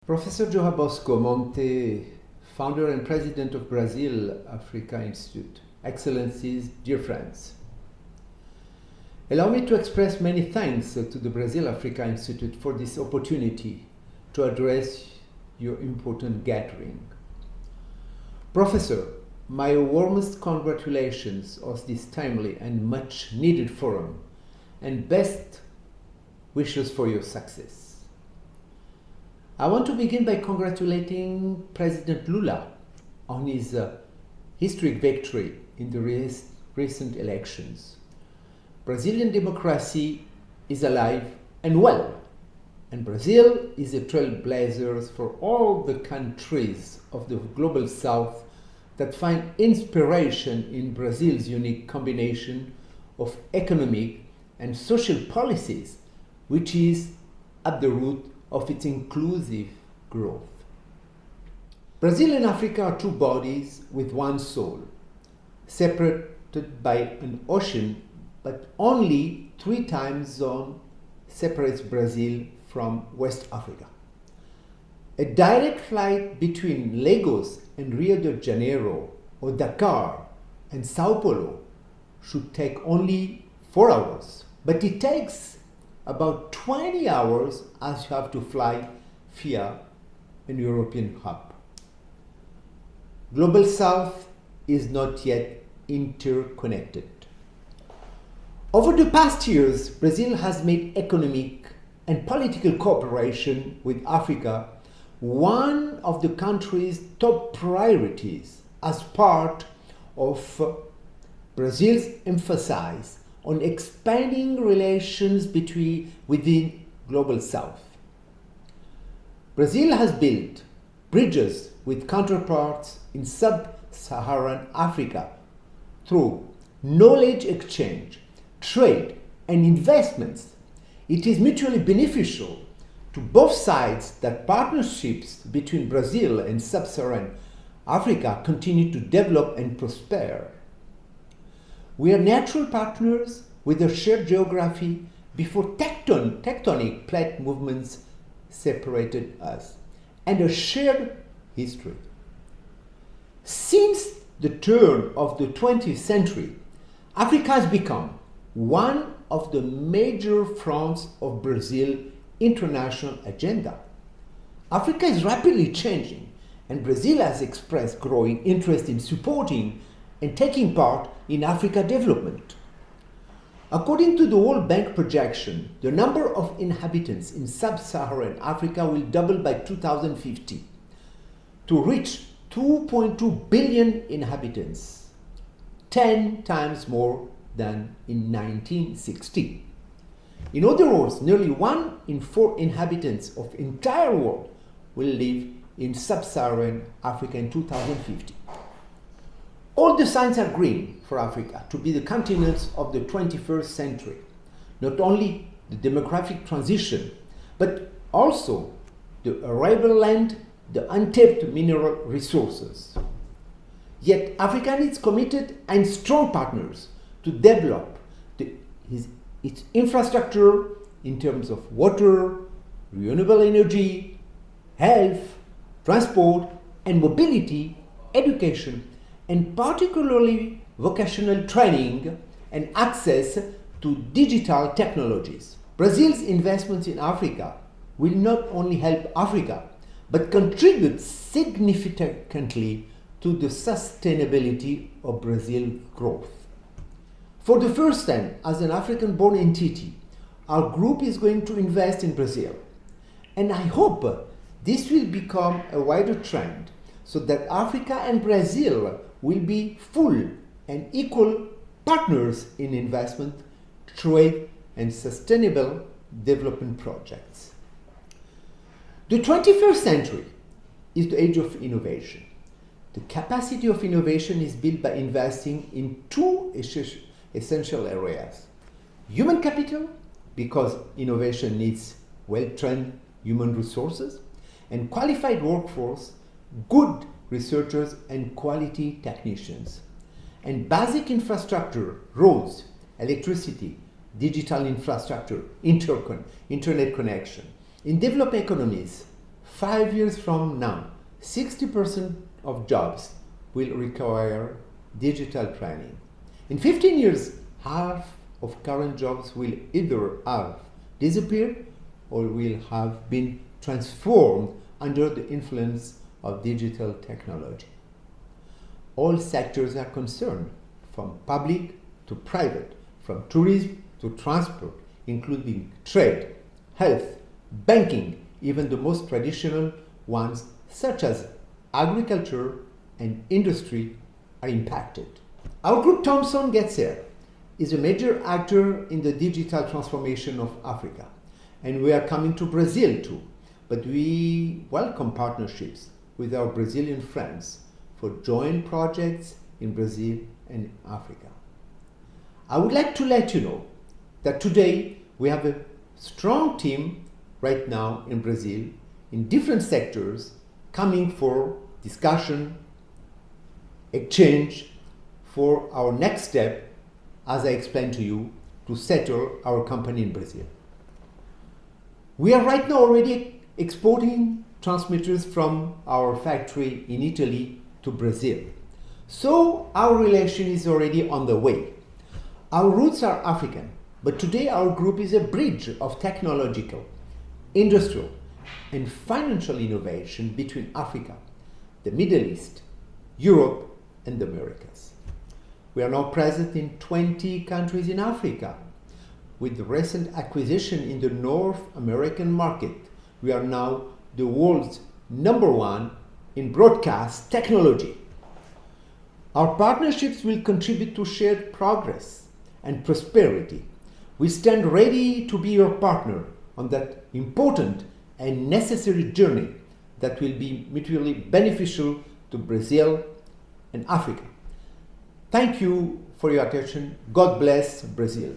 Professor João Bosco Monte, founder and president of Brazil Africa Institute. Excellencies, dear friends. Allow me to express many thanks to the Brazil Africa Institute for this opportunity to address your important gathering. Professor, my warmest congratulations on this timely and much needed forum, and best wishes for your success. I want to begin by congratulating President Lula on his historic victory in the recent elections. Brazilian democracy is alive and well, and Brazil is a trailblazer for all the countries of the global south that find inspiration in Brazil's unique combination of economic and social policies, which is at the root of its inclusive growth. Brazil and Africa are two bodies with one soul, separated by an ocean, but only 3 time zones separates Brazil from West Africa. A direct flight between Lagos and Rio de Janeiro or Dakar and Sao Paulo should take only 4 hours, but it takes about 20 hours as you have to fly via an European hub. Global South is not yet interconnected. Over the past years, Brazil has made economic and political cooperation with Africa one of the country's top priorities as part of Brazil's emphasis on expanding relations within Global South. Brazil has built bridges with counterparts in sub-Saharan Africa through knowledge exchange, trade, and investments. It is mutually beneficial to both sides that partnerships between Brazil and sub-Saharan Africa continue to develop and prosper. We are natural partners with a shared geography before tectonic plate movements separated us, and a shared history. Since the turn of the 20th century, Africa has become one of the major fronts of Brazil's international agenda. Africa is rapidly changing, and Brazil has expressed growing interest in supporting and taking part in Africa development. According to the World Bank projection, the number of inhabitants in sub-Saharan Africa will double by 2050 to reach 2.2 billion inhabitants, 10 times more than in 1960. In other words, nearly 1 in 4 inhabitants of the entire world will live in sub-Saharan Africa in 2050. All the signs are green for Africa to be the continent of the 21st century. Not only the demographic transition, but also the arable land, the untapped mineral resources. Yet Africa needs committed and strong partners to develop its infrastructure in terms of water, renewable energy, health, transport, and mobility, education, and particularly vocational training and access to digital technologies. Brazil's investments in Africa will not only help Africa, but contribute significantly to the sustainability of Brazil's growth. For the first time, as an African-born entity, our group is going to invest in Brazil. And I hope this will become a wider trend so that Africa and Brazil will be full and equal partners in investment, trade, and sustainable development projects. The 21st century is the age of innovation. The capacity of innovation is built by investing in 2 essential areas. Human capital, because innovation needs well-trained human resources, and qualified workforce, good researchers and quality technicians. And basic infrastructure, roads, electricity, digital infrastructure, internet connection. In developed economies, 5 years from now, 60% of jobs will require digital training. In 15 years, half of current jobs will either have disappeared or will have been transformed under the influence of digital technology. All sectors are concerned, from public to private, from tourism to transport, including trade, health, banking, even the most traditional ones such as agriculture and industry are impacted. Our group Thomson Getzer is a major actor in the digital transformation of Africa, and we are coming to Brazil too, but we welcome partnerships with our Brazilian friends for joint projects in Brazil and Africa. I would like to let you know that today we have a strong team right now in Brazil in different sectors coming for discussion, exchange for our next step, as I explained to you, to settle our company in Brazil. We are right now already exporting transmitters from our factory in Italy to Brazil. So our relation is already on the way. Our roots are African, but today our group is a bridge of technological, industrial, and financial innovation between Africa, the Middle East, Europe, and the Americas. We are now present in 20 countries in Africa. With the recent acquisition in the North American market, we are now the world's #1 in broadcast technology. Our partnerships will contribute to shared progress and prosperity. We stand ready to be your partner on that important and necessary journey that will be mutually beneficial to Brazil and Africa. Thank you for your attention. God bless Brazil.